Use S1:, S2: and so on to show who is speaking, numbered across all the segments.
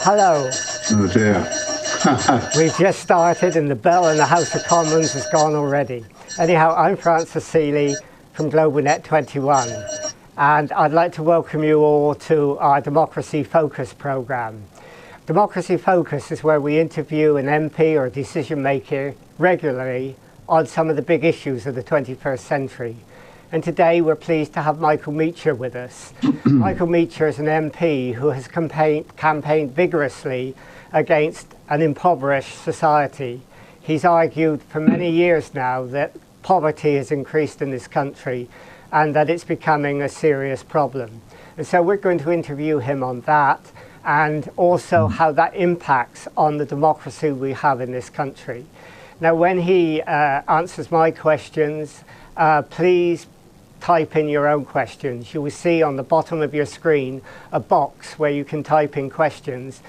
S1: Hello.
S2: Oh dear.
S1: We've just started and the bell in the House of Commons has gone already. Anyhow, I'm Francis Seeley from GlobalNet 21 and I'd like to welcome you all to our Democracy Focus programme. Democracy Focus is where we interview an MP or decision maker regularly on some of the big issues of the 21st century. And today we're pleased to have Michael Meacher with us. Michael Meacher is an MP who has campaigned vigorously against an impoverished society. He's argued for many years now that poverty has increased in this country and that it's becoming a serious problem. And so we're going to interview him on that and also how that impacts on the democracy we have in this country. Now, when he answers my questions, please type in your own questions. You will see on the bottom of your screen a box where you can type in questions.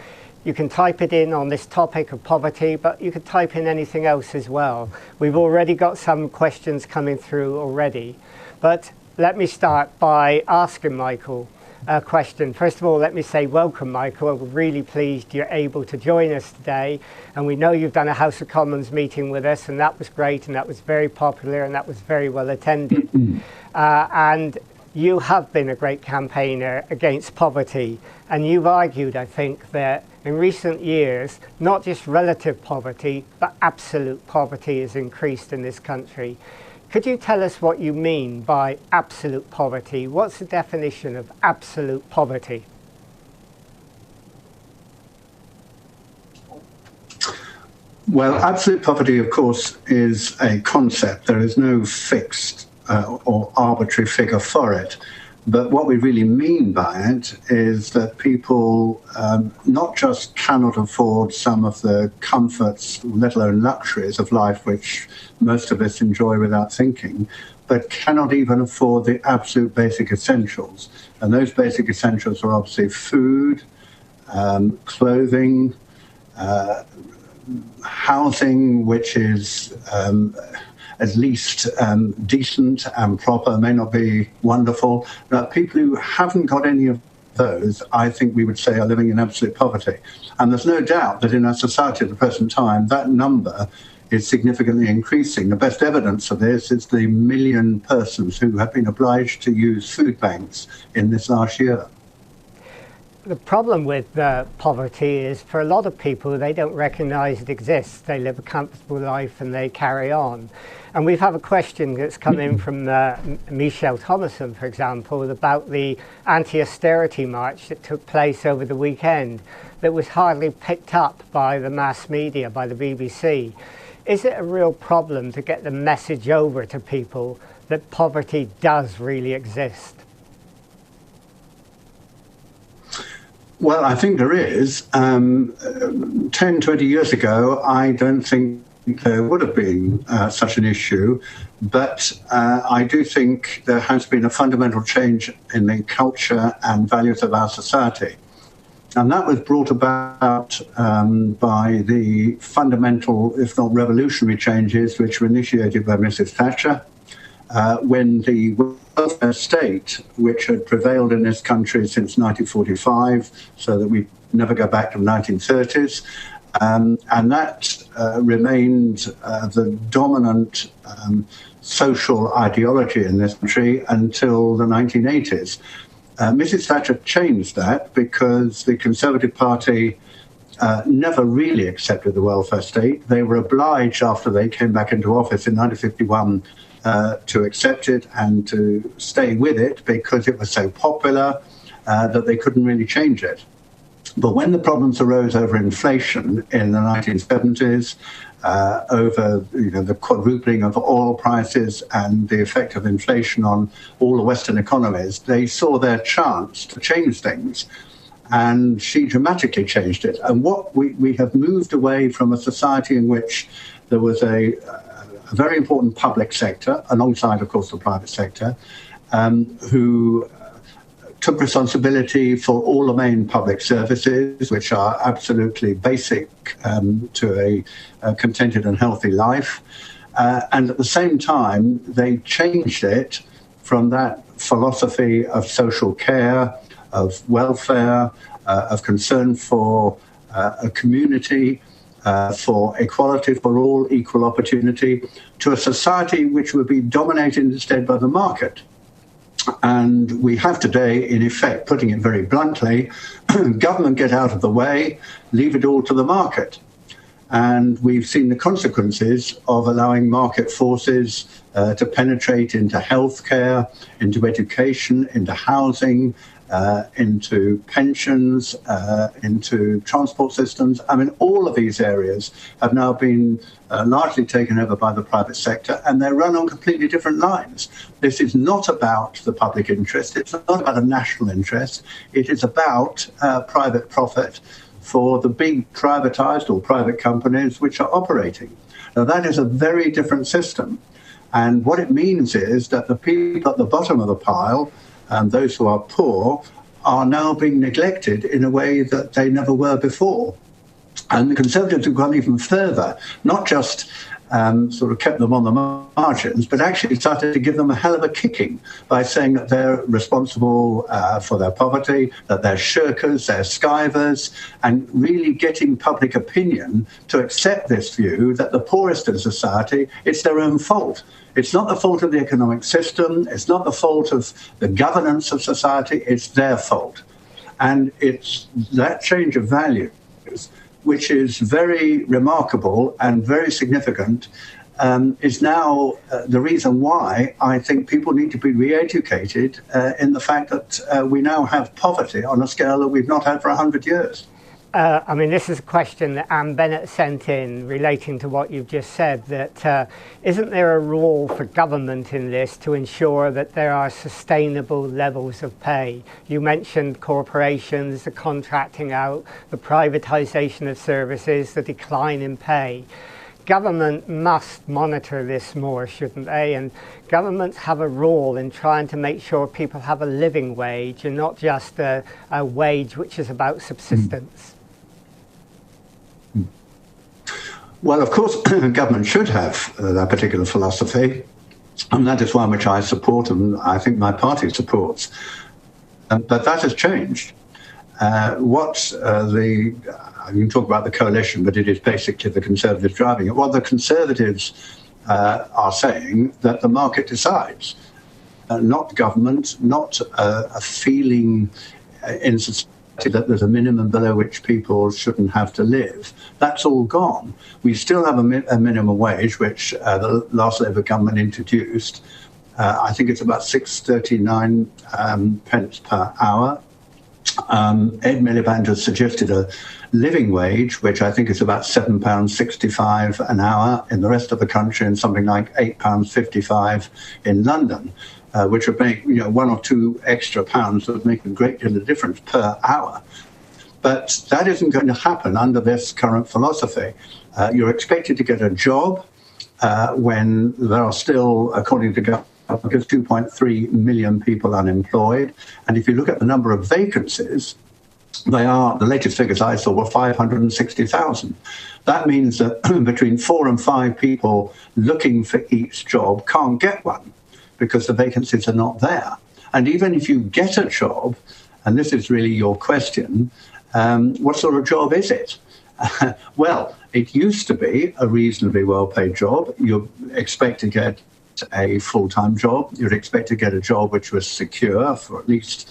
S1: You can type it in on this topic of poverty, but you could type in anything else as well. We've already got some questions coming through already. But let me start by asking Michael a question. First of all, let me say welcome, Michael. We're really pleased you're able to join us today. And we know you've done a House of Commons meeting with us, and that was great, and that was very popular, and that was very well attended. And you have been a great campaigner against poverty. And you've argued, I think, that in recent years, not just relative poverty, but absolute poverty has increased in this country. Could you tell us what you mean by absolute poverty? What's the definition of absolute poverty?
S2: Well, absolute poverty, of course, is a concept. There is no fixed or arbitrary figure for it. But what we really mean by it is that people not just cannot afford some of the comforts, let alone luxuries of life, which most of us enjoy without thinking, but cannot even afford the absolute basic essentials. And those basic essentials are obviously food, clothing, housing, which is at least decent and proper, may not be wonderful. But people who haven't got any of those, I think we would say, are living in absolute poverty. And there's no doubt that in our society at the present time, that number is significantly increasing. The best evidence of this is the 1 million persons who have been obliged to use food banks in this last year.
S1: The problem with poverty is for a lot of people, they don't recognize it exists. They live a comfortable life and they carry on. And we've had a question that's come in from Michelle Thomason, for example, about the anti-austerity march that took place over the weekend that was hardly picked up by the mass media, by the BBC. Is it a real problem to get the message over to people that poverty does really exist?
S2: Well, I think there is. 10, 20 years ago, I don't think there would have been such an issue, but I do think there has been a fundamental change in the culture and values of our society. And that was brought about by the fundamental, if not revolutionary changes, which were initiated by Mrs. Thatcher when the welfare state, which had prevailed in this country since 1945, so that we never go back to the 1930s, and that remained the dominant social ideology in this country until the 1980s. Mrs. Thatcher changed that because the Conservative Party never really accepted the welfare state. They were obliged, after they came back into office in 1951, to accept it and to stay with it because it was so popular that they couldn't really change it. But when the problems arose over inflation in the 1970s, over the quadrupling of oil prices and the effect of inflation on all the Western economies, they saw their chance to change things. And she dramatically changed it. And what we have moved away from a society in which there was a very important public sector, alongside, of course, the private sector, who took responsibility for all the main public services, which are absolutely basic to a contented and healthy life. And at the same time, they changed it from that philosophy of social care, of welfare, of concern for a community, for equality for all, equal opportunity, to a society which would be dominated instead by the market. And we have today, in effect, putting it very bluntly, government get out of the way, leave it all to the market. And we've seen the consequences of allowing market forces to penetrate into healthcare, into education, into housing, into pensions, into transport systems. I mean, all of these areas have now been largely taken over by the private sector, and they're run on completely different lines. This is not about the public interest. It's not about a national interest. It is about private profit for the big privatized or private companies which are operating. Now, that is a very different system. And what it means is that the people at the bottom of the pile, those who are poor, are now being neglected in a way that they never were before. And the Conservatives have gone even further, not just sort of kept them on the margins, but actually started to give them a hell of a kicking by saying that they're responsible for their poverty, that they're shirkers, they're skivers, and really getting public opinion to accept this view that the poorest in society, it's their own fault. It's not the fault of the economic system, it's not the fault of the governance of society, it's their fault. And it's that change of values, which is very remarkable and very significant, is now the reason why I think people need to be re-educated in the fact that we now have poverty on a scale that we've not had for 100 years.
S1: I mean, this is a question that Anne Bennett sent in relating to what you've just said, that isn't there a role for government in this to ensure that there are sustainable levels of pay? You mentioned corporations, the contracting out, the privatization of services, the decline in pay. Government must monitor this more, shouldn't they? And governments have a role in trying to make sure people have a living wage and not just a wage which is about subsistence.
S2: Well, of course, government should have that particular philosophy, and that is one which I support and I think my party supports. But that has changed. You can talk about the coalition, but it is basically the Conservatives driving it. What the Conservatives are saying that the market decides, not government, not a feeling in society that there's a minimum below which people shouldn't have to live. That's all gone. We still have a minimum wage, which the last Labour government introduced. I think it's about 6.39 pence per hour. Ed Miliband has suggested a living wage, which I think is about £7.65 an hour in the rest of the country, and something like £8.55 in London. Which would make, 1 or 2 extra pounds that would make a great deal of difference per hour. But that isn't going to happen under this current philosophy. You're expected to get a job when there are still, according to government, 2.3 million people unemployed. And if you look at the number of vacancies, the latest figures I saw were 560,000. That means that between 4 and 5 people looking for each job can't get one, because the vacancies are not there. And even if you get a job, and this is really your question, what sort of job is it? Well, it used to be a reasonably well-paid job. You'd expect to get a full-time job. You'd expect to get a job which was secure for at least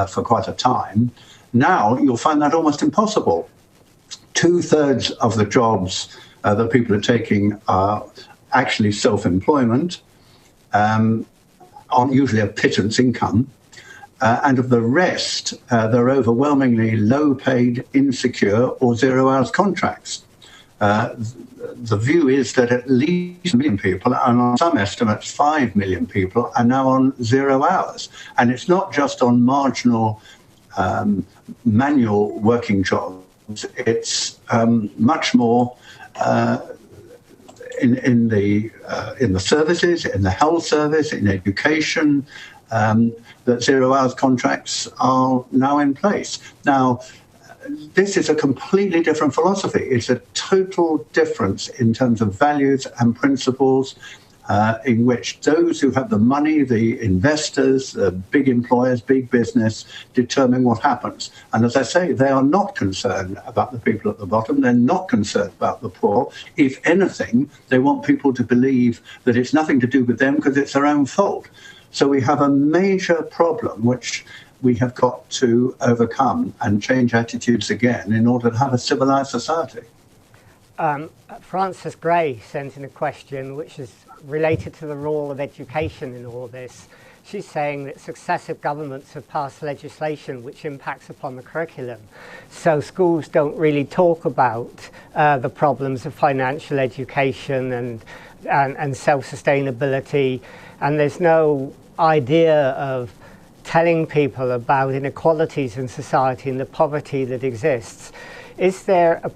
S2: for quite a time. Now you'll find that almost impossible. 2/3 of the jobs that people are taking are actually self-employment, on usually a pittance income, and of the rest, they're overwhelmingly low-paid, insecure, or 0 hours contracts. The view is that at least 1 million people, and on some estimates 5 million people, are now on 0 hours. And it's not just on marginal manual working jobs, it's much more in the services, in the health service, in education, that 0 hours contracts are now in place. Now, this is a completely different philosophy. It's a total difference in terms of values and principles. in which those who have the money, the investors, the big employers, big business, determine what happens. And as I say, they are not concerned about the people at the bottom. They're not concerned about the poor. If anything, they want people to believe that it's nothing to do with them because it's their own fault. So we have a major problem which we have got to overcome and change attitudes again in order to have a civilized society.
S1: Frances Gray sent in a question which is related to the role of education in all this. She's saying that successive governments have passed legislation which impacts upon the curriculum. So schools don't really talk about the problems of financial education and self-sustainability, and there's no idea of telling people about inequalities in society and the poverty that exists. Is there a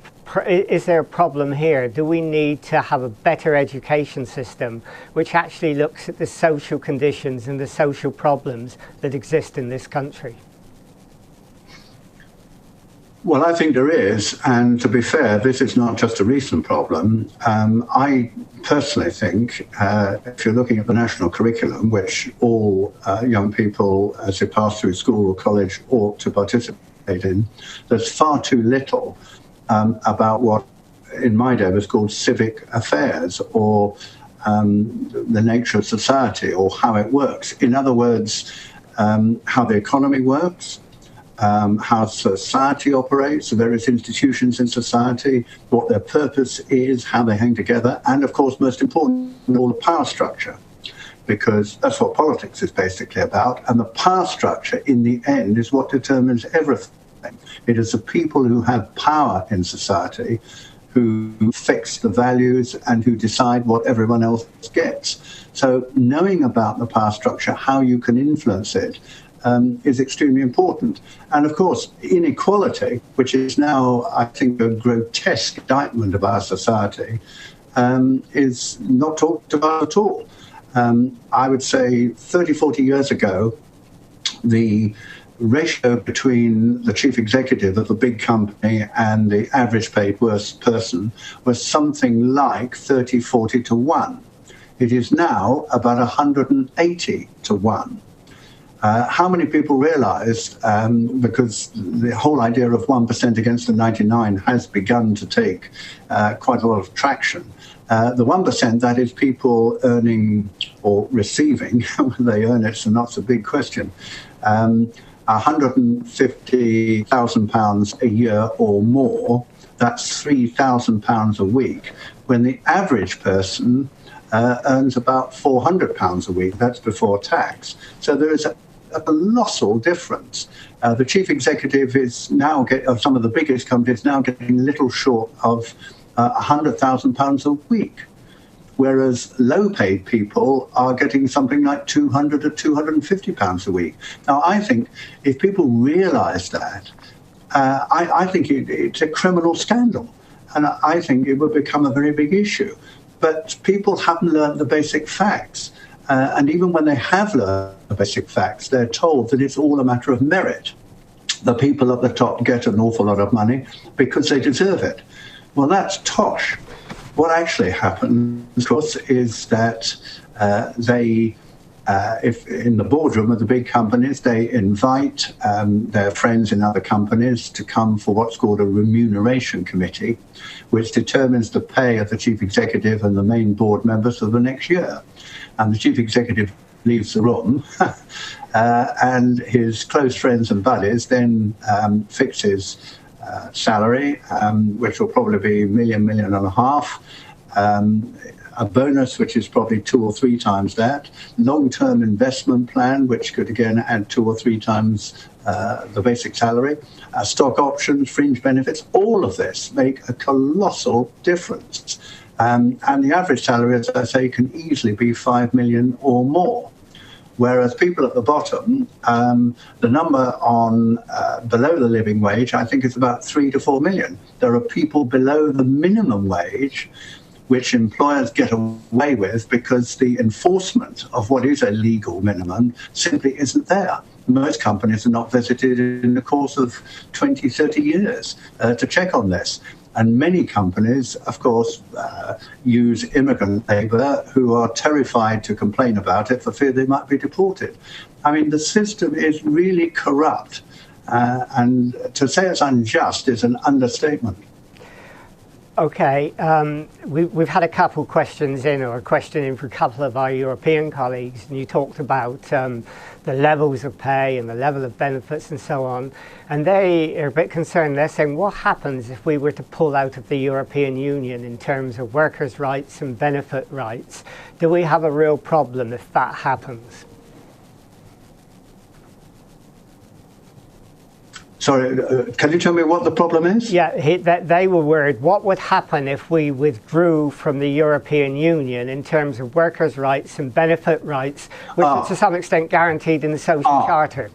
S1: problem here? Do we need to have a better education system which actually looks at the social conditions and the social problems that exist in this country?
S2: Well, I think there is, and to be fair, this is not just a recent problem. I personally think, if you're looking at the national curriculum, which all young people as they pass through school or college ought to participate in, there's far too little about what in my day was called civic affairs, or the nature of society, or how it works. In other words, how the economy works, how society operates, the various institutions in society, what their purpose is, how they hang together, and of course, most important, all the power structure, because that's what politics is basically about. And the power structure, in the end, is what determines everything. It is the people who have power in society who fix the values and who decide what everyone else gets. So knowing about the power structure, how you can influence it, is extremely important. And of course, inequality, which is now, I think, a grotesque indictment of our society, is not talked about at all. I would say 30, 40 years ago, the ratio between the chief executive of a big company and the average paid worst person was something like 30, 40 to 1. It is now about 180 to 1. How many people realize, because the whole idea of 1% against the 99 has begun to take quite a lot of traction. The 1%, that is people earning or receiving, whether they earn it's not a big question, £150,000 a year or more, that's £3,000 a week, when the average person earns about £400 a week. That's before tax. So there is a colossal difference. The chief executive is now of some of the biggest companies now getting little short of £100,000 a week, whereas low-paid people are getting something like £200 or £250 a week. Now, I think if people realise that, I think it's a criminal scandal, and I think it will become a very big issue. But people haven't learned the basic facts. And even when they have learned the basic facts, they're told that it's all a matter of merit. The people at the top get an awful lot of money because they deserve it. Well, that's tosh. What actually happens, of course, is that if in the boardroom of the big companies, they invite their friends in other companies to come for what's called a remuneration committee, which determines the pay of the chief executive and the main board members for the next year. And the chief executive leaves the room, and his close friends and buddies then fix his salary, which will probably be £1 million, £1.5 million, a bonus, which is probably 2 or 3 times that, long-term investment plan, which could again add 2 or 3 times the basic salary, stock options, fringe benefits. All of this make a colossal difference. And the average salary, as I say, can easily be 5 million or more. Whereas people at the bottom, the number on below the living wage, I think, is about 3 to 4 million. There are people below the minimum wage, which employers get away with because the enforcement of what is a legal minimum simply isn't there. Most companies are not visited in the course of 20, 30 years to check on this. And many companies, of course, use immigrant labour who are terrified to complain about it for fear they might be deported. I mean, the system is really corrupt. And to say it's unjust is an understatement.
S1: Okay, we've had a couple of questions in, or a question in for a couple of our European colleagues, and you talked about the levels of pay and the level of benefits and so on, and they are a bit concerned. They're saying, what happens if we were to pull out of the European Union in terms of workers' rights and benefit rights? Do we have a real problem if that happens?
S2: Sorry, can you tell me what the problem is?
S1: Yeah, they were worried what would happen if we withdrew from the European Union in terms of workers' rights and benefit rights, which are to some extent guaranteed in the Social Charter.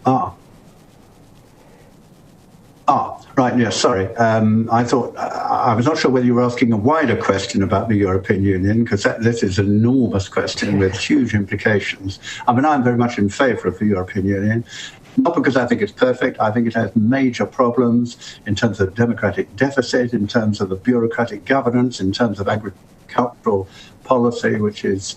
S2: Right, yes, sorry. I thought, I was not sure whether you were asking a wider question about the European Union, because this is an enormous question with huge implications. I mean, I'm very much in favour of the European Union. Not because I think it's perfect. I think it has major problems in terms of democratic deficit, in terms of the bureaucratic governance, in terms of agricultural policy, which is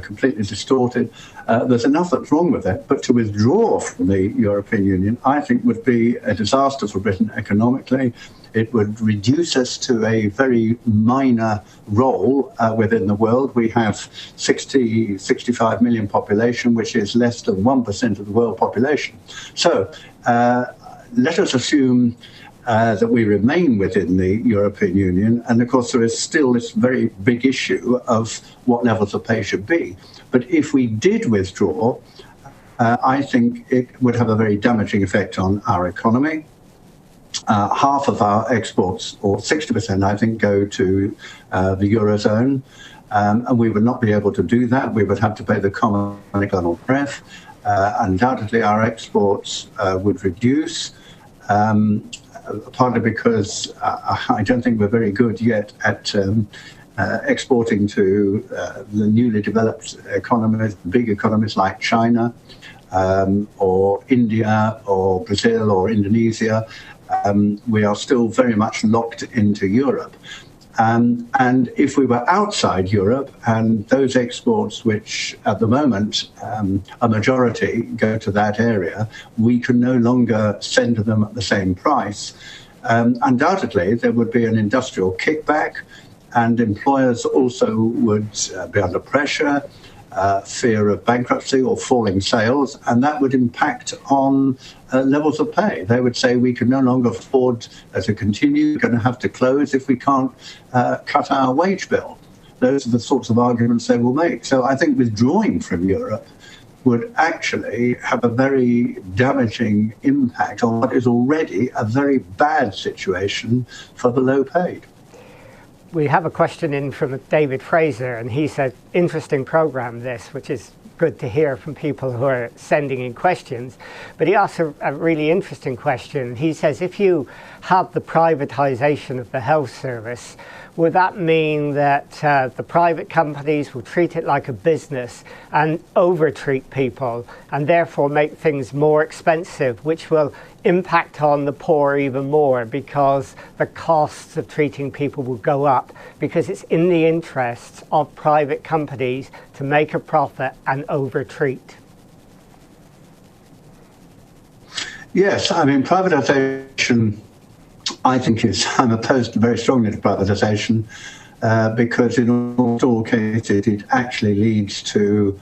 S2: completely distorted. There's enough that's wrong with it. But to withdraw from the European Union, I think, would be a disaster for Britain economically. It would reduce us to a very minor role within the world. We have 65 million population, which is less than 1% of the world population. So let us assume that we remain within the European Union. And of course, there is still this very big issue of what levels of pay should be. But if we did withdraw, I think it would have a very damaging effect on our economy. Half of our exports, or 60%, I think, go to the Eurozone, and we would not be able to do that. We would have to pay the common external tariff. Undoubtedly, our exports would reduce, partly because I don't think we're very good yet at exporting to the newly developed economies, big economies like China, or India, or Brazil, or Indonesia. We are still very much locked into Europe. And if we were outside Europe, and those exports which at the moment a majority go to that area, we can no longer send them at the same price. Undoubtedly, there would be an industrial kickback, and employers also would be under pressure, fear of bankruptcy or falling sales, and that would impact on levels of pay. They would say we can no longer afford to continue, we're going to have to close if we can't cut our wage bill. Those are the sorts of arguments they will make. So I think withdrawing from Europe would actually have a very damaging impact on what is already a very bad situation for the low paid.
S1: We have a question in from David Fraser, and he said, interesting program this, which is good to hear from people who are sending in questions. But he asked a really interesting question. He says, if you have the privatization of the health service, would that mean that the private companies will treat it like a business and over-treat people and therefore make things more expensive, which will impact on the poor even more because the costs of treating people will go up because it's in the interests of private companies to make a profit and over-treat?
S2: Yes, I mean, privatization, I think I'm opposed very strongly to privatization because in almost all cases it actually leads to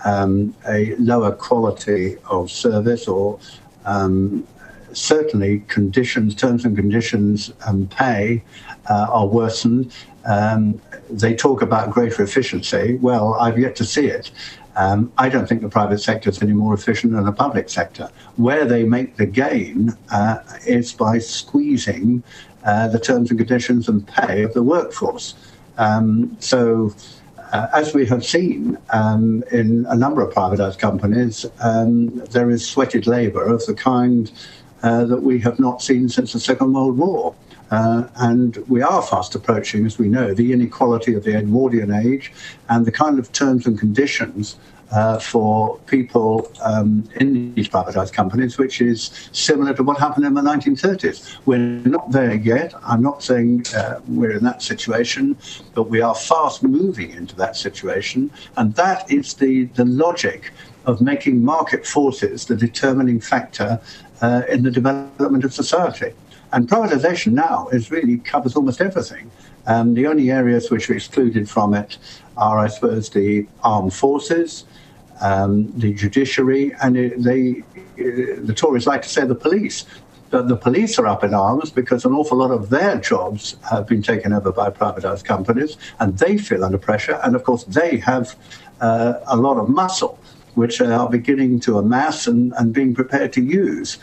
S2: a lower quality of service, or certainly terms and conditions and pay are worsened. They talk about greater efficiency. Well, I've yet to see it. I don't think the private sector is any more efficient than the public sector. Where they make the gain is by squeezing the terms and conditions and pay of the workforce. So, as we have seen in a number of privatized companies, there is sweated labor of the kind that we have not seen since the Second World War. And we are fast approaching, as we know, the inequality of the Edwardian age, and the kind of terms and conditions for people in these privatized companies, which is similar to what happened in the 1930s. We're not there yet. I'm not saying we're in that situation, but we are fast moving into that situation. And that is the logic of making market forces the determining factor in the development of society. And privatization now really covers almost everything. The only areas which are excluded from it are, I suppose, the armed forces, the judiciary, and the Tories like to say the police. But the police are up in arms because an awful lot of their jobs have been taken over by privatized companies, and they feel under pressure. And of course, they have a lot of muscle, which they are beginning to amass and being prepared to use.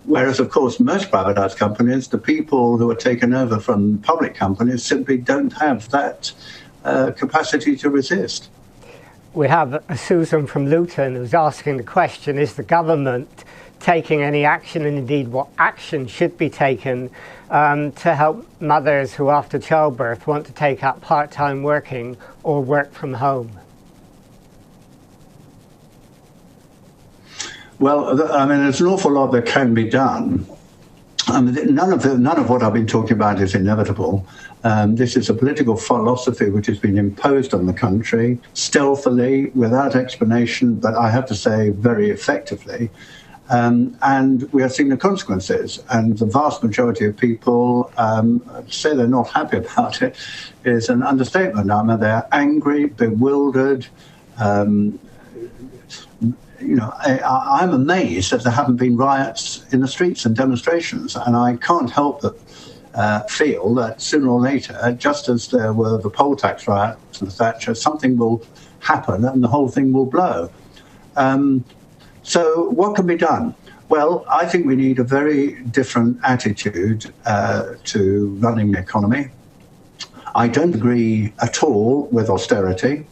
S2: Whereas, of course, most privatized companies, the people who are taken over from public companies simply don't have that capacity to resist.
S1: We have Susan from Luton who's asking the question, is the government taking any action, and indeed what action should be taken to help mothers who after childbirth want to take up part-time working or work from home?
S2: Well, I mean, there's an awful lot that can be done. I mean, none of what I've been talking about is inevitable. This is a political philosophy which has been imposed on the country stealthily, without explanation, but I have to say very effectively. And we are seeing the consequences. And the vast majority of people say they're not happy about it is an understatement. I mean, they're angry, bewildered. I'm amazed that there haven't been riots in the streets and demonstrations, and I can't help but feel that sooner or later, just as there were the poll tax riots and Thatcher, something will happen and the whole thing will blow. So what can be done? Well, I think we need a very different attitude to running the economy. I don't agree at all with austerity.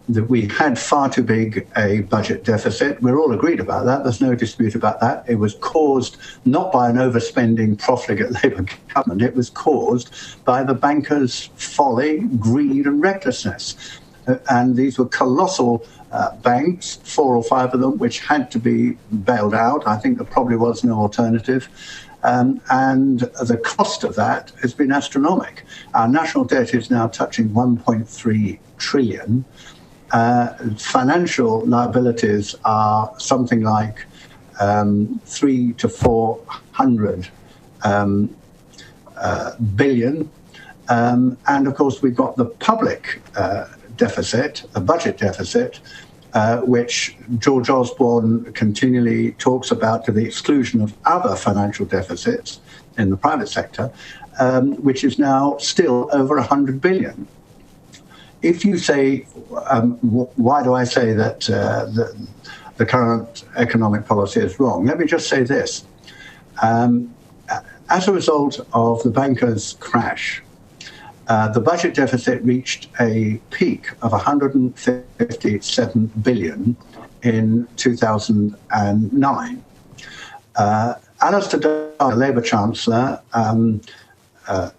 S2: That we had far too big a budget deficit. We're all agreed about that. There's no dispute about that. It was caused not by an overspending, profligate Labour government. It was caused by the bankers' folly, greed and recklessness. And these were colossal banks, 4 or 5 of them, which had to be bailed out. I think there probably was no alternative. And the cost of that has been astronomical. Our national debt is now touching 1.3 trillion. Financial liabilities are something like 300 to 400 billion. And of course, we've got the public deficit, the budget deficit, which George Osborne continually talks about to the exclusion of other financial deficits in the private sector, which is now still over 100 billion. If you say, why do I say that the current economic policy is wrong? Let me just say this. As a result of the bankers' crash, the budget deficit reached a peak of 157 billion in 2009. Alistair Darling, Labour Chancellor,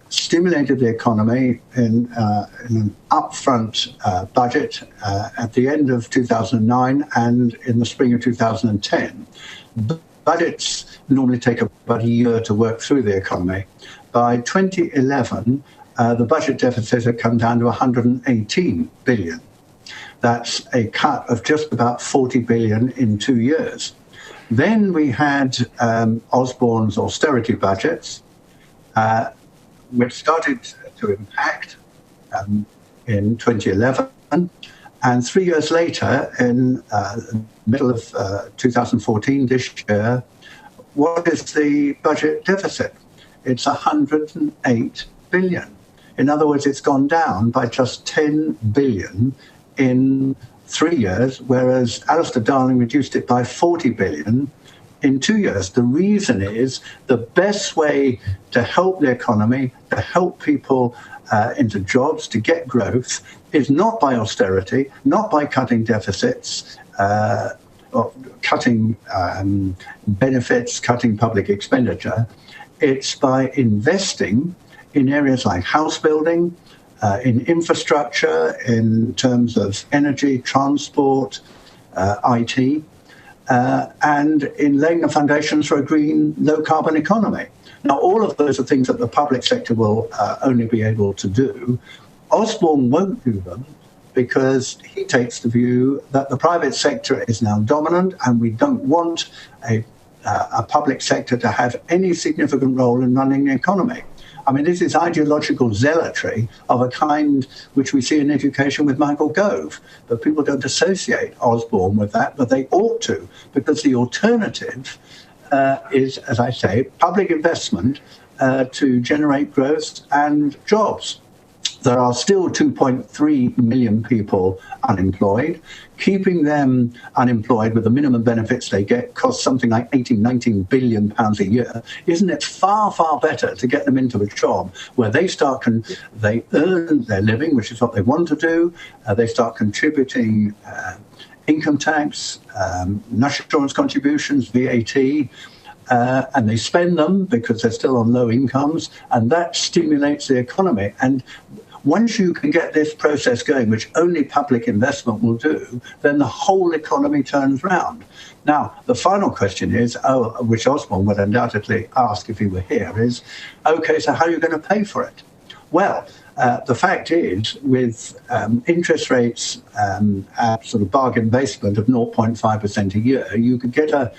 S2: stimulated the economy in an upfront budget at the end of 2009 and in the spring of 2010. Budgets normally take about a year to work through the economy. By 2011, the budget deficit had come down to 118 billion. That's a cut of just about 40 billion in 2 years. Then we had Osborne's austerity budgets, which started to impact in 2011. And 3 years later, in the middle of 2014, this year, what is the budget deficit? It's 108 billion. In other words, it's gone down by just 10 billion in 3 years, whereas Alistair Darling reduced it by 40 billion in 2 years. The reason is the best way to help the economy, to help people into jobs, to get growth, is not by austerity, not by cutting deficits, or cutting benefits, cutting public expenditure. It's by investing in areas like house building, in infrastructure, in terms of energy, transport, IT, and in laying the foundations for a green, low-carbon economy. Now, all of those are things that the public sector will only be able to do. Osborne won't do them because he takes the view that the private sector is now dominant, and we don't want a public sector to have any significant role in running the economy. I mean, this is ideological zealotry of a kind which we see in education with Michael Gove. But people don't associate Osborne with that, but they ought to, because the alternative is, as I say, public investment to generate growth and jobs. There are still 2.3 million people unemployed. Keeping them unemployed with the minimum benefits they get costs something like 18, 19 billion pounds a year. Isn't it far, far better to get them into a job where they they earn their living, which is what they want to do. They start contributing income tax, national insurance contributions, VAT, and they spend them because they're still on low incomes, and that stimulates the economy. And once you can get this process going, which only public investment will do, then the whole economy turns round. Now, the final question is, which Osborne would undoubtedly ask if he were here, is, OK, so how are you going to pay for it? Well, the fact is, with interest rates at sort of bargain basement of 0.5% a year, you could get a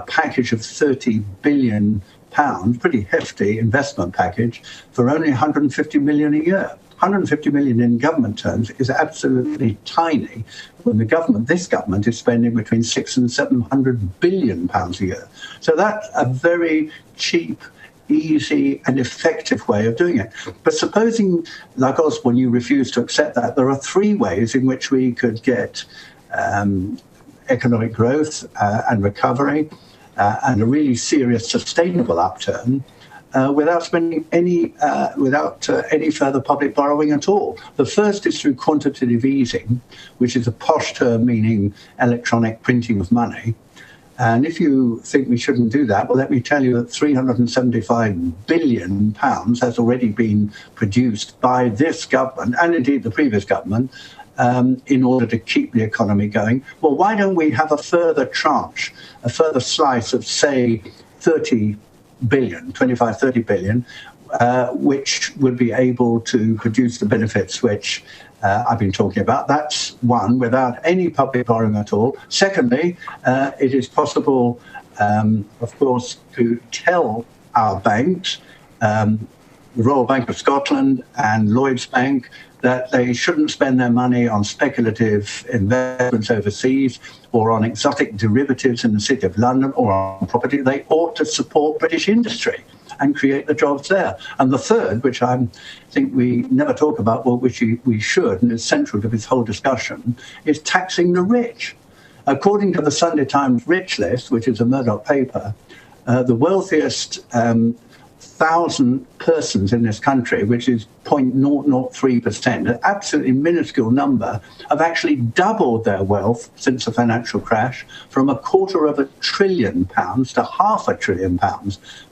S2: package of 30 billion pounds, pretty hefty investment package, for only 150 million a year. 150 million in government terms is absolutely tiny when this government is spending between 600 and 700 billion pounds a year. So that's a very cheap, easy and effective way of doing it. But supposing, like Osborne, you refuse to accept that, there are three ways in which we could get economic growth and recovery and a really serious sustainable upturn without spending any further public borrowing at all. The first is through quantitative easing, which is a posh term meaning electronic printing of money. And if you think we shouldn't do that, well, let me tell you that 375 billion pounds has already been produced by this government, and indeed the previous government, in order to keep the economy going. Well, why don't we have a further tranche, a further slice of, say, 30 billion, 25, 30 billion, which would be able to produce the benefits which I've been talking about. That's one, without any public borrowing at all. Secondly, it is possible, of course, to tell our banks, the Royal Bank of Scotland and Lloyds Bank, that they shouldn't spend their money on speculative investments overseas or on exotic derivatives in the City of London or on property. They ought to support British industry and create the jobs there. And the third, which I think we never talk about, but which we should, and is central to this whole discussion, is taxing the rich. According to the Sunday Times Rich List, which is a Murdoch paper, the wealthiest 1,000 persons in this country, which is 0.003%, an absolutely minuscule number, have actually doubled their wealth since the financial crash from £250 billion to £500 billion.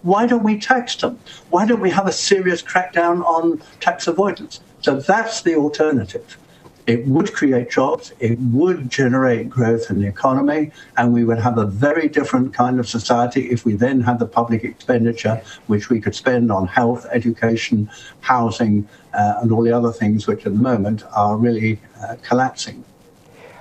S2: Why don't we tax them? Why don't we have a serious crackdown on tax avoidance? So that's the alternative. It would create jobs, it would generate growth in the economy, and we would have a very different kind of society if we then had the public expenditure which we could spend on health, education, housing, and all the other things which at the moment are really collapsing.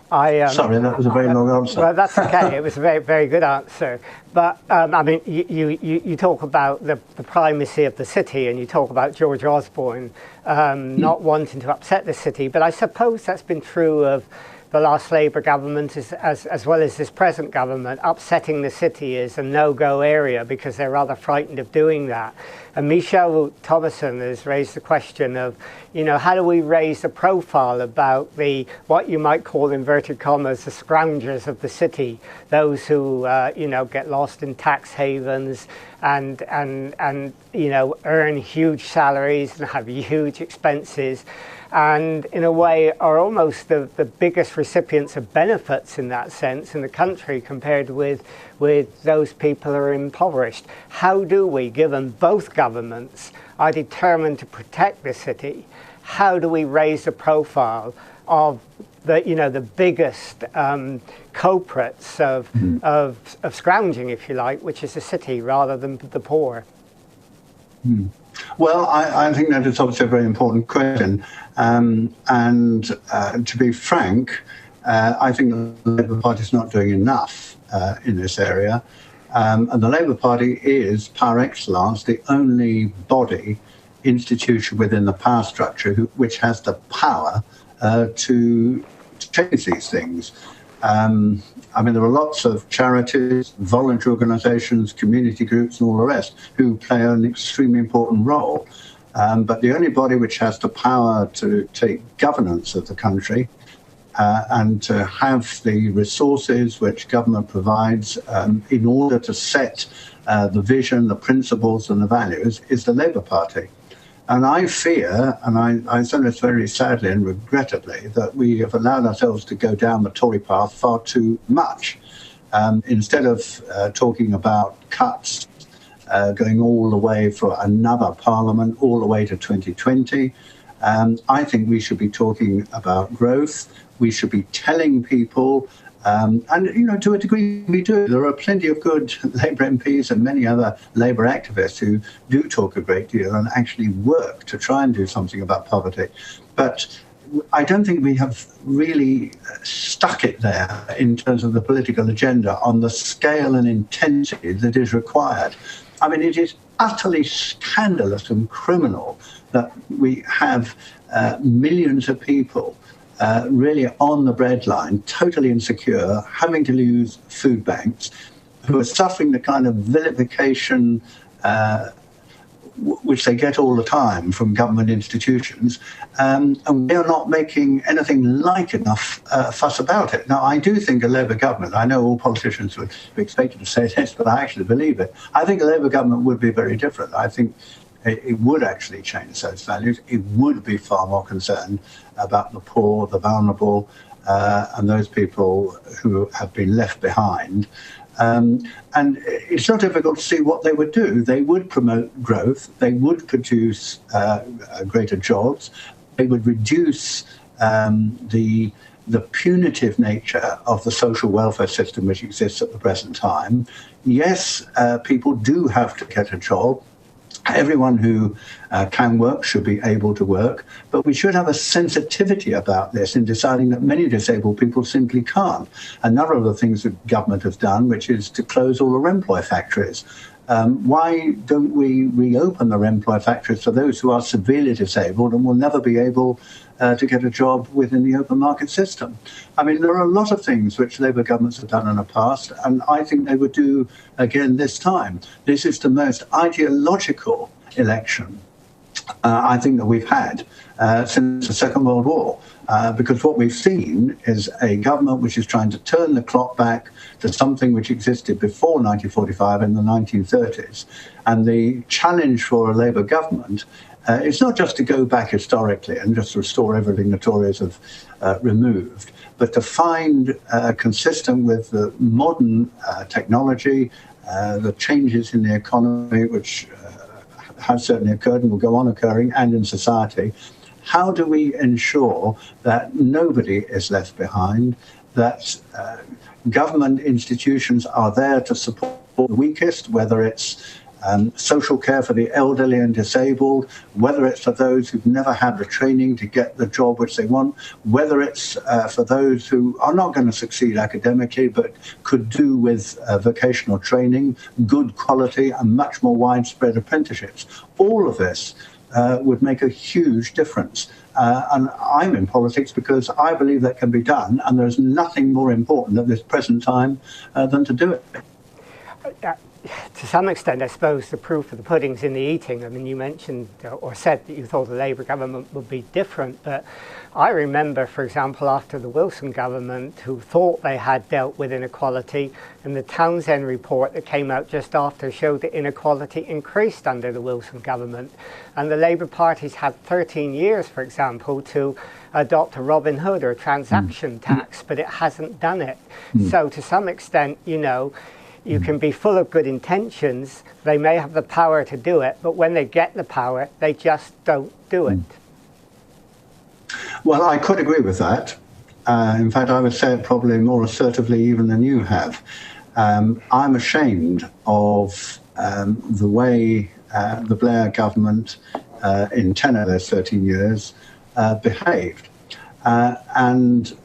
S2: Sorry, that was a very long answer.
S1: Well, that's okay. It was a very, very good answer. But, I mean, you talk about the primacy of the city, and you talk about George Osborne not wanting to upset the city. But I suppose that's been true of the last Labour government as well as this present government. Upsetting the city is a no-go area because they're rather frightened of doing that. And Michelle Thomason has raised the question of, you know, how do we raise the profile about what you might call, inverted commas, the scroungers of the city, those who, you know, get lost in tax havens and you know, earn huge salaries and have huge expenses, and in a way are almost the biggest recipients of benefits in that sense in the country compared with those people who are impoverished. How do we, given both governments are determined to protect the city, how do we raise the profile of the, you know, the biggest culprits of scrounging, if you like, which is the city rather than the poor?
S2: Well, I think that is obviously a very important question. To be frank, I think the Labour Party is not doing enough in this area. And the Labour Party is, par excellence, the only body, institution within the power structure which has the power to change these things. I mean, there are lots of charities, voluntary organisations, community groups and all the rest who play an extremely important role. But the only body which has the power to take governance of the country and to have the resources which government provides in order to set the vision, the principles and the values is the Labour Party. And I fear, and I say this very sadly and regrettably, that we have allowed ourselves to go down the Tory path far too much. Instead of talking about cuts going all the way for another parliament, all the way to 2020, I think we should be talking about growth. We should be telling people, and you know, to a degree we do. There are plenty of good Labour MPs and many other Labour activists who do talk a great deal and actually work to try and do something about poverty. But I don't think we have really stuck it there in terms of the political agenda on the scale and intensity that is required. I mean, it is utterly scandalous and criminal that we have millions of people really on the breadline, totally insecure, having to use food banks, who are suffering the kind of vilification which they get all the time from government institutions, and we are not making anything like enough fuss about it. Now, I do think a Labour government, I know all politicians would be expected to say this, but I actually believe it. I think a Labour government would be very different. I think it would actually change those values. It would be far more concerned about the poor, the vulnerable, and those people who have been left behind. And it's not difficult to see what they would do. They would promote growth. They would produce greater jobs. They would reduce the punitive nature of the social welfare system which exists at the present time. Yes, people do have to get a job. Everyone who can work should be able to work, but we should have a sensitivity about this in deciding that many disabled people simply can't. Another of the things that government has done, which is to close all the Remploy factories. Why don't we reopen the Remploy factories for those who are severely disabled and will never be able to get a job within the open market system? I mean, there are a lot of things which Labour governments have done in the past, and I think they would do again this time. This is the most ideological election I think that we've had since the Second World War, because what we've seen is a government which is trying to turn the clock back to something which existed before 1945 in the 1930s. And the challenge for a Labour government is not just to go back historically and just restore everything the Tories have removed, but to find, consistent with the modern technology, the changes in the economy, which have certainly occurred and will go on occurring, and in society, how do we ensure that nobody is left behind, that government institutions are there to support the weakest, whether it's social care for the elderly and disabled, whether it's for those who've never had the training to get the job which they want, whether it's for those who are not going to succeed academically but could do with vocational training, good quality and much more widespread apprenticeships. All of this would make a huge difference. And I'm in politics because I believe that can be done, and there's nothing more important at this present time than to do it.
S1: to some extent, I suppose, the proof of the pudding's in the eating. I mean, you mentioned or said that you thought the Labour government would be different, but I remember, for example, after the Wilson government, who thought they had dealt with inequality, and the Townsend report that came out just after showed that inequality increased under the Wilson government. And the Labour party's had 13 years, for example, to adopt a Robin Hood or a transaction tax, but it hasn't done it. So to some extent, you know, you can be full of good intentions, they may have the power to do it, but when they get the power, they just don't do it.
S2: Well, I could agree with that. In fact, I would say it probably more assertively even than you have. I'm ashamed of the way the Blair government in 10 of those 13 years behaved. And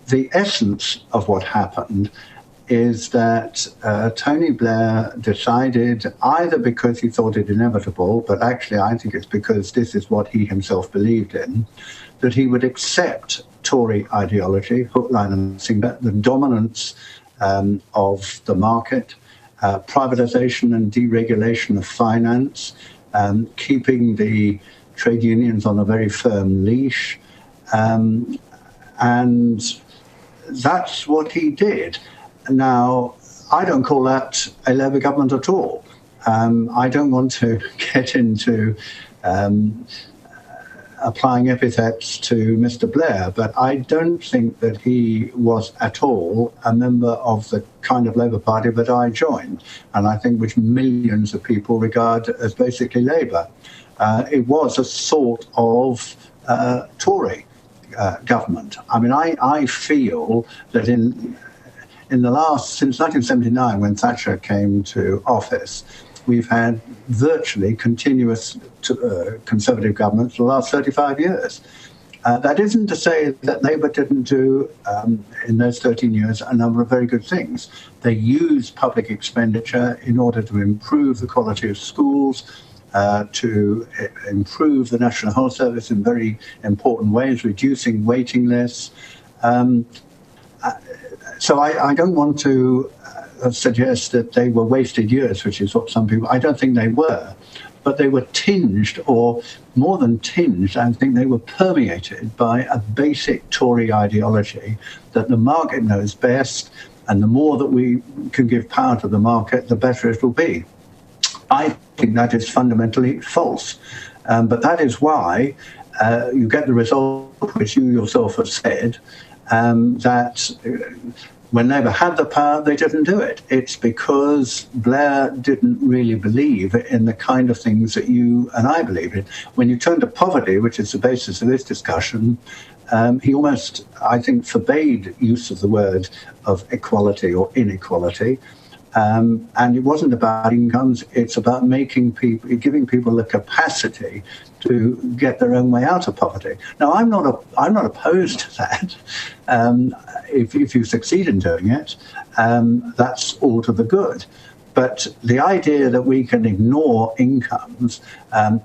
S2: the essence of what happened is that Tony Blair decided, either because he thought it inevitable, but actually I think it's because this is what he himself believed in, that he would accept Tory ideology, hook, line and sinker, the dominance of the market, privatization and deregulation of finance, keeping the trade unions on a very firm leash, and that's what he did. Now, I don't call that a Labour government at all. I don't want to get into applying epithets to Mr. Blair, but I don't think that he was at all a member of the kind of Labour Party that I joined, and I think which millions of people regard as basically Labour. It was a sort of Tory government. I mean, I feel that in the since 1979, when Thatcher came to office, we've had virtually continuous Conservative governments for the last 35 years. That isn't to say that Labour didn't do, in those 13 years, a number of very good things. They used public expenditure in order to improve the quality of schools, to improve the National Health Service in very important ways, reducing waiting lists. So I don't want to suggest that they were wasted years, which is what some people, I don't think they were, but they were tinged, or more than tinged, I think they were permeated by a basic Tory ideology that the market knows best, and the more that we can give power to the market, the better it will be. I think that is fundamentally false. But that is why you get the result which you yourself have said, that when Labour had the power, they didn't do it. It's because Blair didn't really believe in the kind of things that you and I believe in. When you turn to poverty, which is the basis of this discussion, he almost, I think, forbade use of the word of equality or inequality. And it wasn't about incomes, it's about giving people the capacity to get their own way out of poverty. Now, I'm not opposed to that. If you succeed in doing it, that's all to the good. But the idea that we can ignore incomes,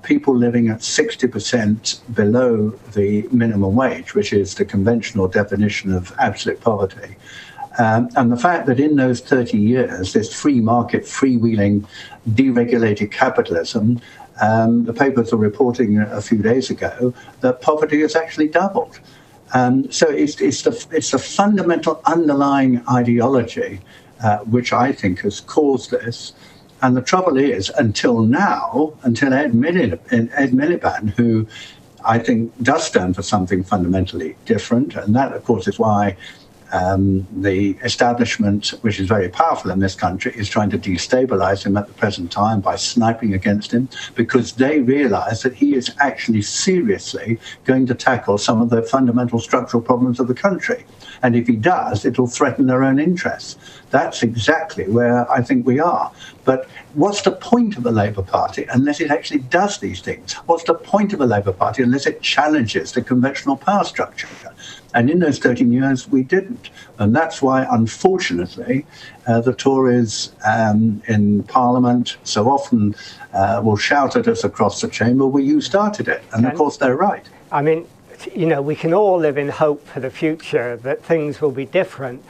S2: people living at 60% below the minimum wage, which is the conventional definition of absolute poverty, and the fact that in those 30 years, this free market, freewheeling, deregulated capitalism, the papers are reporting a few days ago that poverty has actually doubled. So it's the fundamental underlying ideology which I think has caused this. And the trouble is, until now, until Ed Miliband, who I think does stand for something fundamentally different, and that, of course, is why the establishment, which is very powerful in this country, is trying to destabilize him at the present time by sniping against him, because they realize that he is actually seriously going to tackle some of the fundamental structural problems of the country. And if he does, it'll threaten their own interests. That's exactly where I think we are. But what's the point of a Labour Party unless it actually does these things? What's the point of a Labour Party unless it challenges the conventional power structure? And in those 13 years, we didn't. And that's why, unfortunately, the Tories in Parliament so often will shout at us across the chamber, well, you started it. And of course, they're right.
S1: I mean, you know, we can all live in hope for the future that things will be different.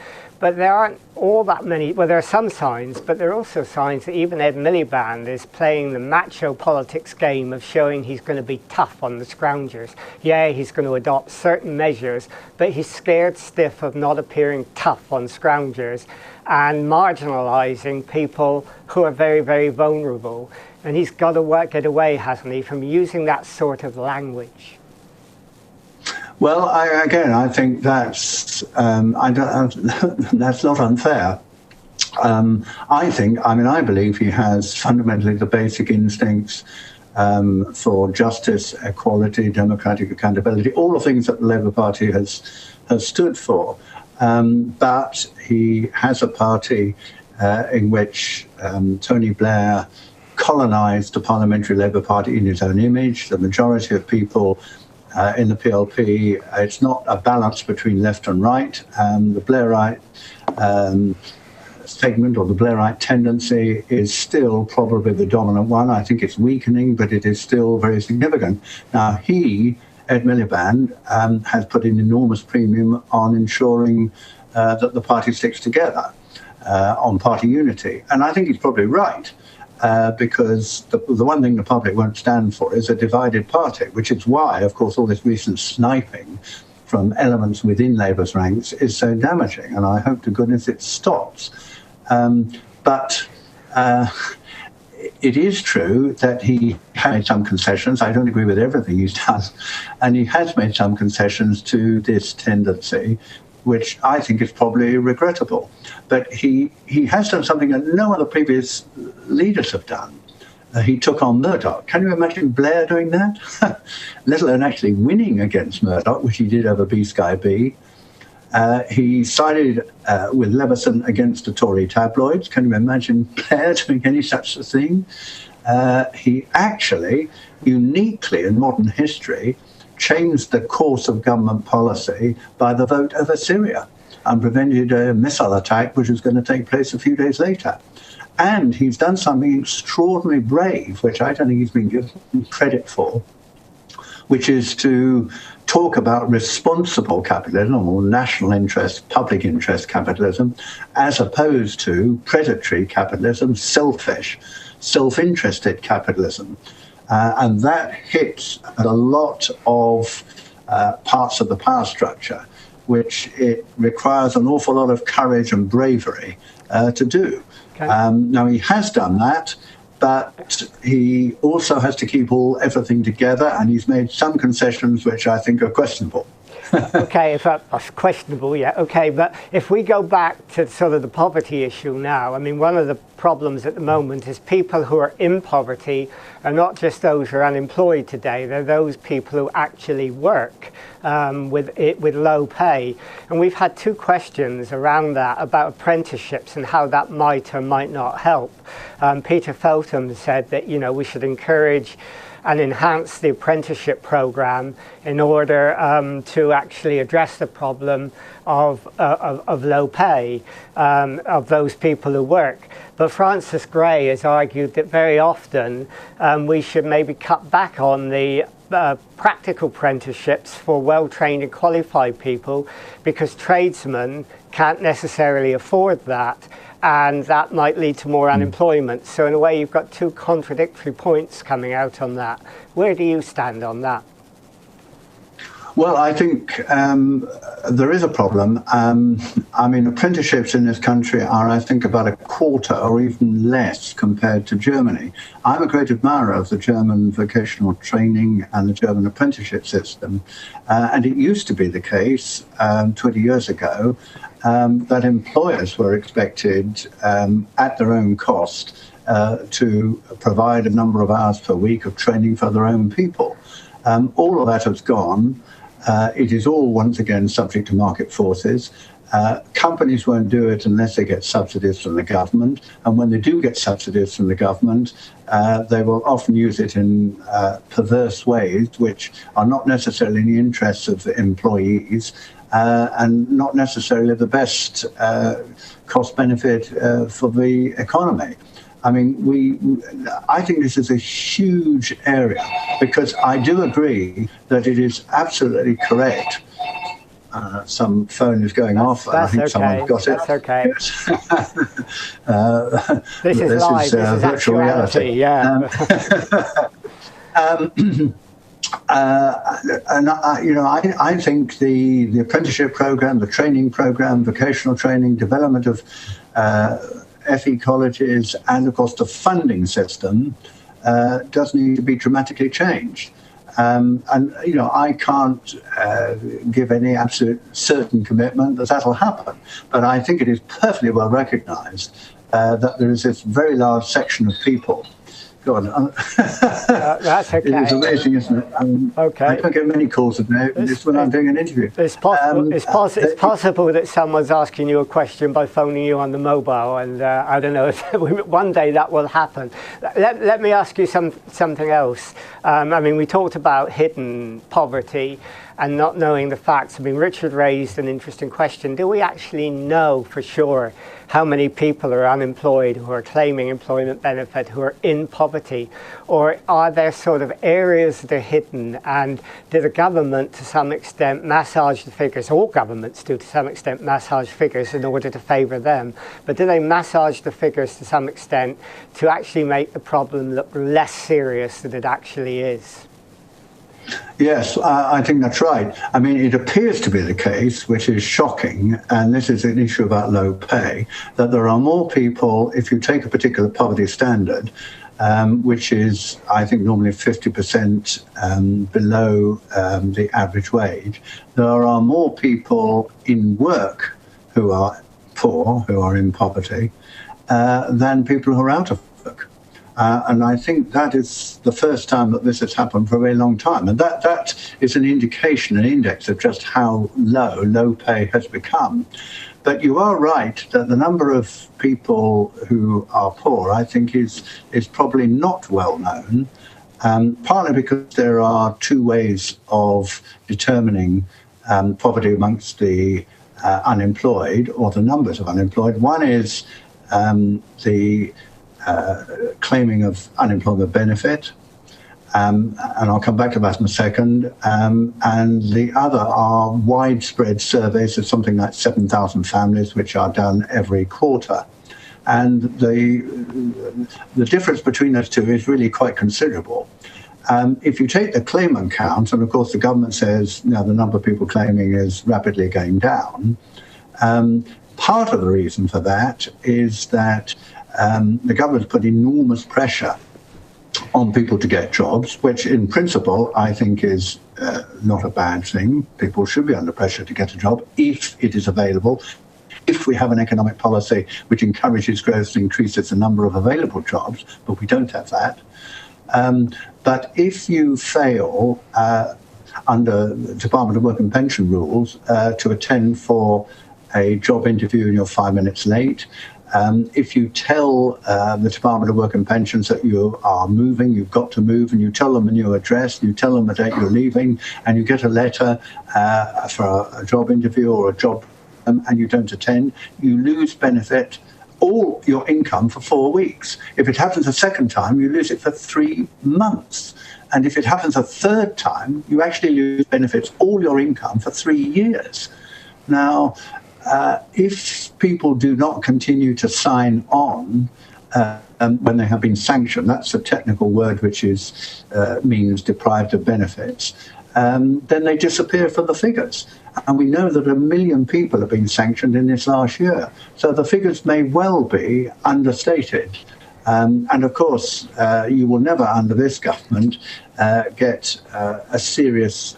S1: But there aren't all that many, well, there are some signs, but there are also signs that even Ed Miliband is playing the macho politics game of showing he's going to be tough on the scroungers. Yeah, he's going to adopt certain measures, but he's scared stiff of not appearing tough on scroungers and marginalising people who are very, very vulnerable. And he's got to get away, hasn't he, from using that sort of language.
S2: Well, I think that's that's not unfair. I believe he has fundamentally the basic instincts for justice, equality, democratic accountability, all the things that the Labour Party has stood for. But he has a party in which Tony Blair colonised the Parliamentary Labour Party in his own image. The majority of people in the PLP, it's not a balance between left and right. The Blairite segment, or the Blairite tendency, is still probably the dominant one. I think it's weakening, but it is still very significant. Now, Ed Miliband, has put an enormous premium on ensuring that the party sticks together, on party unity. And I think he's probably right. Because the one thing the public won't stand for is a divided party, which is why, of course, all this recent sniping from elements within Labour's ranks is so damaging, and I hope to goodness it stops. But it is true that he made some concessions. I don't agree with everything he's done, and he has made some concessions to this tendency, which I think is probably regrettable. But he has done something that no other previous leaders have done. He took on Murdoch. Can you imagine Blair doing that? Let alone actually winning against Murdoch, which he did over B-Sky B. He sided with Leveson against the Tory tabloids. Can you imagine Blair doing any such a thing? He actually, uniquely in modern history, changed the course of government policy by the vote over Syria and prevented a missile attack which was going to take place a few days later. And he's done something extraordinarily brave, which I don't think he's been given credit for, which is to talk about responsible capitalism, or national interest, public interest capitalism, as opposed to predatory capitalism, selfish, self-interested capitalism. And that hits at a lot of parts of the power structure, which it requires an awful lot of courage and bravery to do. Okay. Now, he has done that, but he also has to keep everything together, and he's made some concessions which I think are questionable.
S1: Okay, if that's questionable, yeah, okay, but if we go back to sort of the poverty issue now, I mean, one of the problems at the moment is people who are in poverty are not just those who are unemployed today, they're those people who actually work with low pay. And we've had two questions around that about apprenticeships and how that might or might not help. Peter Feltham said that, you know, we should encourage and enhance the apprenticeship program in order to actually address the problem of low pay of those people who work. But Francis Gray has argued that very often we should maybe cut back on the practical apprenticeships for well-trained and qualified people, because tradesmen can't necessarily afford that, and that might lead to more unemployment. So in a way, you've got two contradictory points coming out on that. Where do you stand on that?
S2: Well, I think there is a problem. I mean, apprenticeships in this country are, I think, about a quarter or even less compared to Germany. I'm a great admirer of the German vocational training and the German apprenticeship system. And it used to be the case 20 years ago that employers were expected at their own cost to provide a number of hours per week of training for their own people. All of that has gone. It is all, once again, subject to market forces. Companies won't do it unless they get subsidies from the government. And when they do get subsidies from the government, they will often use it in perverse ways, which are not necessarily in the interests of the employees and not necessarily the best cost-benefit for the economy. I mean, I think this is a huge area, because I do agree that it is absolutely correct some phone is going off. And I think someone's got it.
S1: That's okay.
S2: Yes.
S1: This is live. This is
S2: virtual reality.
S1: Yeah.
S2: And I think the apprenticeship program, the training program, vocational training, development of FE colleges, and of course the funding system does need to be dramatically changed. And I can't give any absolute certain commitment that that'll happen, but I think it is perfectly well recognised that there is this very large section of people. Go on.
S1: That's okay.
S2: It is amazing, isn't it?
S1: Okay.
S2: I don't get many calls today. It's when I'm doing an interview.
S1: It's possible. It's possible that someone's asking you a question by phoning you on the mobile, and I don't know if one day that will happen. Let me ask you something else. I mean, we talked about hidden poverty and not knowing the facts. I mean, Richard raised an interesting question. Do we actually know for sure how many people are unemployed, who are claiming employment benefit, who are in poverty? Or are there sort of areas that are hidden, and do the government to some extent massage the figures? All governments do to some extent massage figures in order to favour them, but do they massage the figures to some extent to actually make the problem look less serious than it actually is?
S2: Yes, I think that's right. I mean, it appears to be the case, which is shocking, and this is an issue about low pay, that there are more people, if you take a particular poverty standard, which is, I think, normally 50% below the average wage, there are more people in work who are poor, who are in poverty, than people who are out of work. And I think that is the first time that this has happened for a very long time. And that is an indication, an index of just how low pay has become. But you are right that the number of people who are poor, I think, is probably not well known, partly because there are two ways of determining poverty amongst the unemployed, or the numbers of unemployed. One is the claiming of unemployment benefit, and I'll come back to that in a second, and the other are widespread surveys of something like 7,000 families, which are done every quarter. And the difference between those two is really quite considerable. If you take the claimant count, and of course the government says the number of people claiming is rapidly going down, part of the reason for that is that the government's put enormous pressure on people to get jobs, which in principle I think is not a bad thing. People should be under pressure to get a job if it is available, if we have an economic policy which encourages growth and increases the number of available jobs, but we don't have that. But if you fail under the Department of Work and Pension rules to attend for a job interview and you're 5 minutes late, if you tell the Department of Work and Pensions that you are moving, you've got to move, and you tell them a new address, you tell them the date you're leaving, and you get a letter for a job interview or a job, and you don't attend, you lose benefit, all your income for 4 weeks. If it happens a second time, you lose it for 3 months. And if it happens a third time, you actually lose benefits, all your income for 3 years. Now, if people do not continue to sign on when they have been sanctioned, that's a technical word which means deprived of benefits, then they disappear from the figures. And we know that 1 million people have been sanctioned in this last year. So the figures may well be understated. And of course, you will never, under this government, get a serious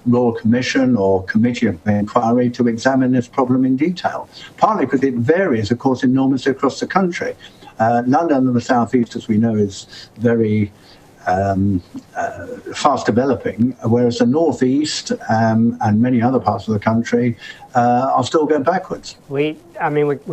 S2: Royal Commission or Committee of Inquiry to examine this problem in detail, partly because it varies, of course, enormously across the country. London and the South East, as we know, is very fast developing, whereas the North East and many other parts of the country are still going backwards. We're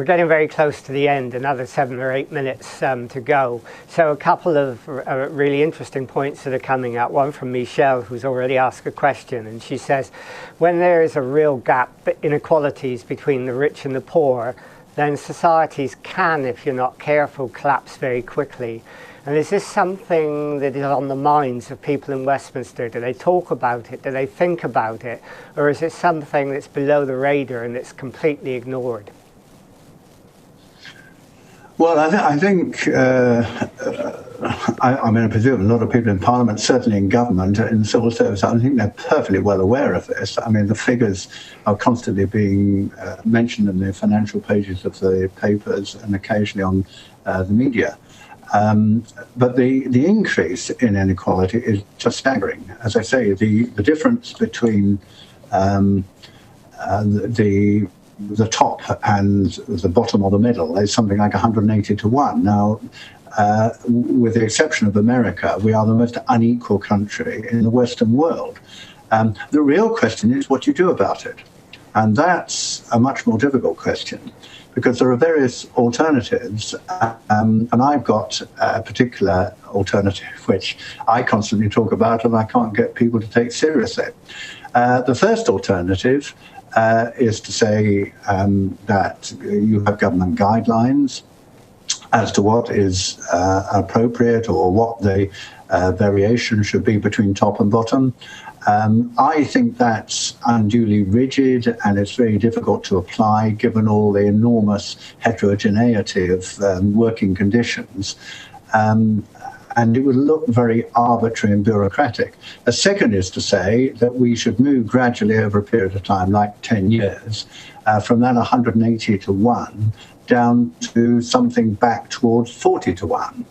S1: getting very close to the end, another 7 or 8 minutes to go. So a couple of really interesting points that are coming out. One from Meacher, who's already asked a question, and she says, when there is a real gap, inequalities between the rich and the poor, then societies can, if you're not careful, collapse very quickly. And is this something that is on the minds of people in Westminster? Do they talk about it? Do they think about it? Or is it something that's below the radar and it's completely ignored?
S2: Well, I think, I mean, I presume a lot of people in Parliament, certainly in government, in civil service, I think they're perfectly well aware of this. I mean, the figures are constantly being mentioned in the financial pages of the papers and occasionally on the media. But the increase in inequality is just staggering. As I say, the difference between the top and the bottom or the middle is something like 180 to 1. Now, with the exception of America, we are the most unequal country in the Western world. The real question is what you do about it. And that's a much more difficult question, because there are various alternatives. And I've got a particular alternative, which I constantly talk about and I can't get people to take seriously. The first alternative is to say that you have government guidelines as to what is appropriate or what the variation should be between top and bottom. I think that's unduly rigid and it's very difficult to apply given all the enormous heterogeneity of working conditions. And it would look very arbitrary and bureaucratic. A second is to say that we should move gradually over a period of time, like 10 years, from that 180 to 1 down to something back towards 40 to 1.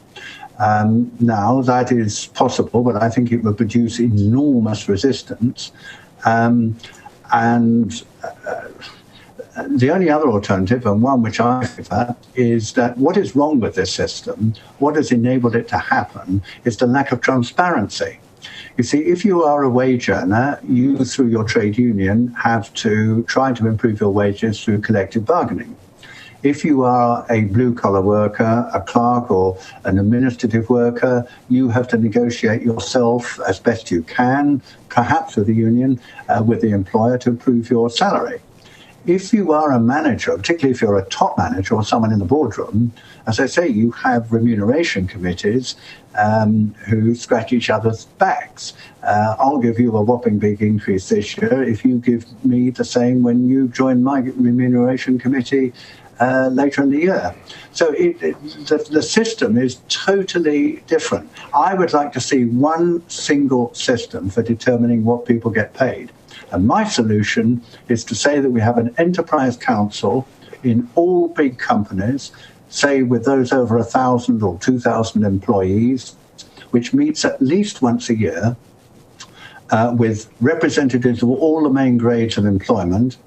S2: Now, that is possible, but I think it would produce enormous resistance. The only other alternative, and one which I prefer, is that what is wrong with this system, what has enabled it to happen, is the lack of transparency. You see, if you are a wage earner, you, through your trade union, have to try to improve your wages through collective bargaining. If you are a blue-collar worker, a clerk or an administrative worker, you have to negotiate yourself as best you can, perhaps with the union, with the employer to improve your salary. If you are a manager, particularly if you're a top manager or someone in the boardroom, as I say, you have remuneration committees who scratch each other's backs. I'll give you a whopping big increase this year if you give me the same when you join my remuneration committee later in the year. So the system is totally different. I would like to see one single system for determining what people get paid. And my solution is to say that we have an enterprise council in all big companies, say with those over 1,000 or 2,000 employees, which meets at least once a year with representatives of all the main grades of employment,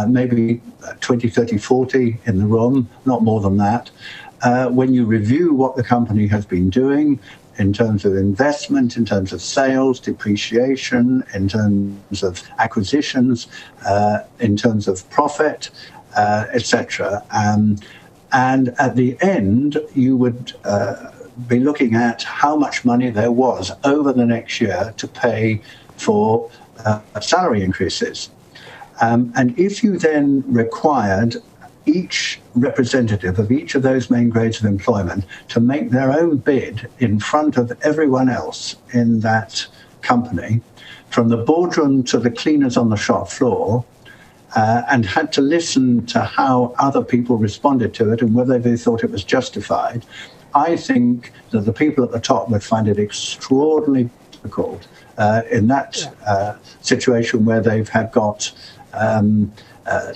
S2: maybe 20, 30, 40 in the room, not more than that. When you review what the company has been doing, in terms of investment, in terms of sales, depreciation, in terms of acquisitions, in terms of profit, etc. And at the end, you would be looking at how much money there was over the next year to pay for salary increases. And if you then required each representative of each of those main grades of employment to make their own bid in front of everyone else in that company, from the boardroom to the cleaners on the shop floor, and had to listen to how other people responded to it and whether they thought it was justified, I think that the people at the top would find it extraordinarily difficult in that situation where they've got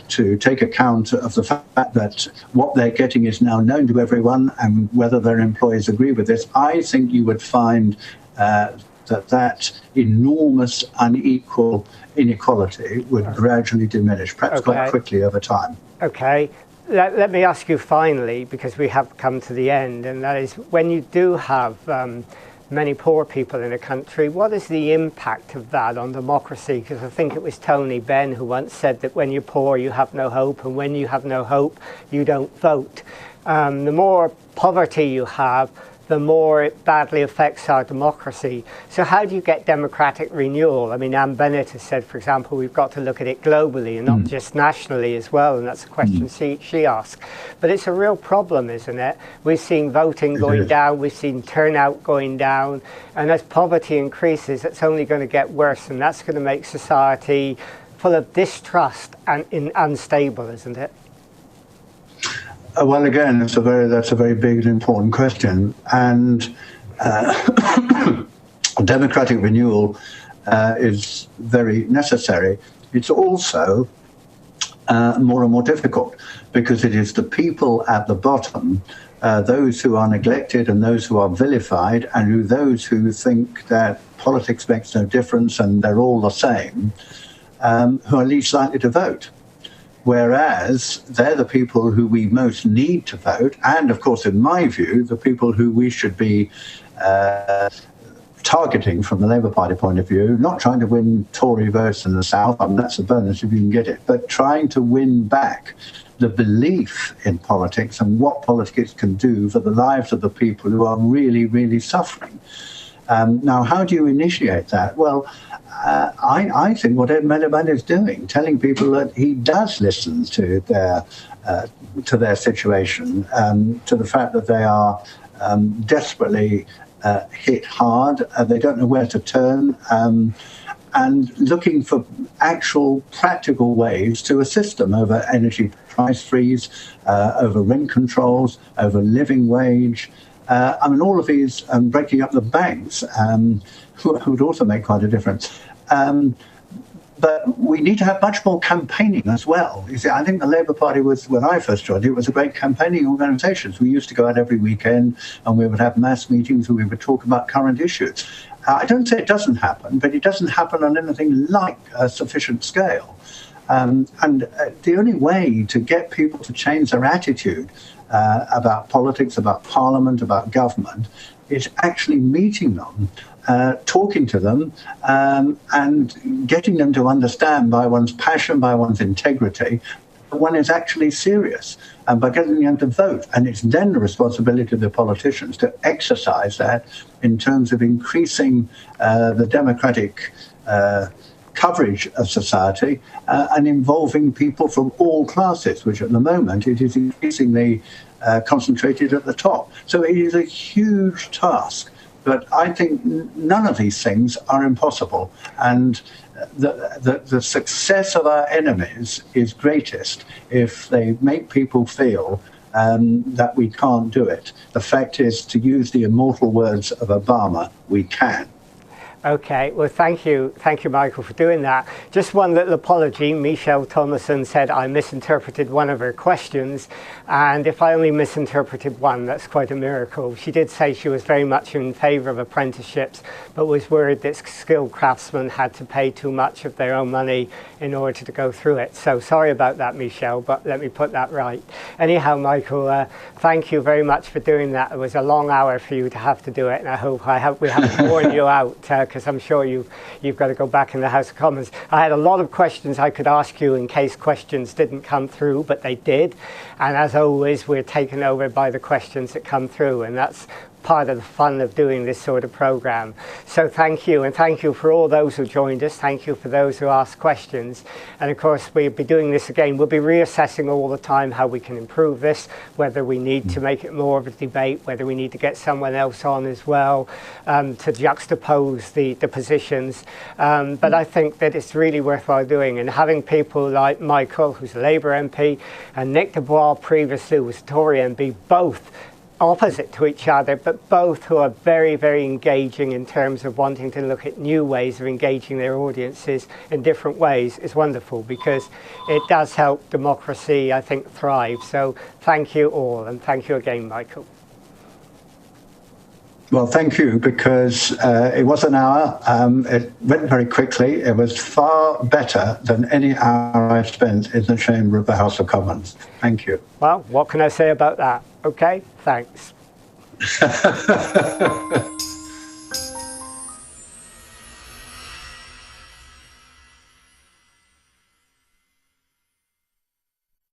S2: to take account of the fact that what they're getting is now known to everyone and whether their employees agree with this. I think you would find that enormous unequal inequality would gradually diminish, perhaps quite quickly over time.
S1: Okay. Let me ask you finally, because we have come to the end, and that is, when you do have many poor people in a country, what is the impact of that on democracy? Because I think it was Tony Benn who once said that when you're poor you have no hope, and when you have no hope you don't vote. The more poverty you have, the more it badly affects our democracy. So how do you get democratic renewal? I mean, Anne Bennett has said, for example, we've got to look at it globally and not just nationally as well, and that's a question she asked. But it's a real problem, isn't it? We've seen voting going down, we've seen turnout going down, and as poverty increases, it's only going to get worse, and that's going to make society full of distrust and unstable, isn't it?
S2: Well, again, that's a very big and important question, and democratic renewal is very necessary. It's also more and more difficult because it is the people at the bottom, those who are neglected and those who are vilified, and those who think that politics makes no difference and they're all the same, who are least likely to vote. Whereas they're the people who we most need to vote, and of course, in my view, the people who we should be targeting from the Labour Party point of view, not trying to win Tory votes in the South, I mean, that's a bonus if you can get it, but trying to win back the belief in politics and what politics can do for the lives of the people who are really, really suffering. Now, how do you initiate that? Well, I think what Ed Miliband is doing, telling people that he does listen to their situation, to the fact that they are desperately hit hard, they don't know where to turn, and looking for actual practical ways to assist them over energy price freeze, over rent controls, over living wage. I mean, all of these breaking up the banks would also make quite a difference. But we need to have much more campaigning as well. You see, I think the Labour Party was, when I first joined, it was a great campaigning organisation. We used to go out every weekend and we would have mass meetings where we would talk about current issues. I don't say it doesn't happen, but it doesn't happen on anything like a sufficient scale. And the only way to get people to change their attitude about politics, about parliament, about government, is actually meeting them, talking to them, and getting them to understand by one's passion, by one's integrity, that one is actually serious, and by getting them to vote. And it's then the responsibility of the politicians to exercise that in terms of increasing the democratic coverage of society and involving people from all classes, which at the moment it is increasingly concentrated at the top. So it is a huge task, but I think none of these things are impossible. And the success of our enemies is greatest if they make people feel that we can't do it. The fact is, to use the immortal words of Obama, we can.
S1: Okay, well, thank you, Michael, for doing that. Just one little apology. Michelle Thomason said I misinterpreted one of her questions, and if I only misinterpreted one, that's quite a miracle. She did say she was very much in favour of apprenticeships, but was worried that skilled craftsmen had to pay too much of their own money in order to go through it. So sorry about that, Michelle, but let me put that right. Anyhow, Michael, thank you very much for doing that. It was a long hour for you to have to do it, and I hope we haven't worn you out, because I'm sure you've got to go back in the House of Commons. I had a lot of questions I could ask you in case questions didn't come through, but they did. And as always, we're taken over by the questions that come through, and that's part of the fun of doing this sort of program. So thank you, and thank you for all those who joined us. Thank you for those who asked questions. And of course, we'll be doing this again. We'll be reassessing all the time how we can improve this, whether we need to make it more of a debate, whether we need to get someone else on as well to juxtapose the positions. But I think that it's really worthwhile doing, and having people like Michael, who's a Labour MP, and Nick Dubois previously who was a Tory MP, both opposite to each other, but both who are very, very engaging in terms of wanting to look at new ways of engaging their audiences in different ways, is wonderful, because it does help democracy, I think, thrive. So thank you all, and thank you again, Michael.
S2: Well, thank you, because it was an hour. It went very quickly. It was far better than any hour I spent in the chamber of the House of Commons. Thank you.
S1: Well, what can I say about that? Okay, thanks.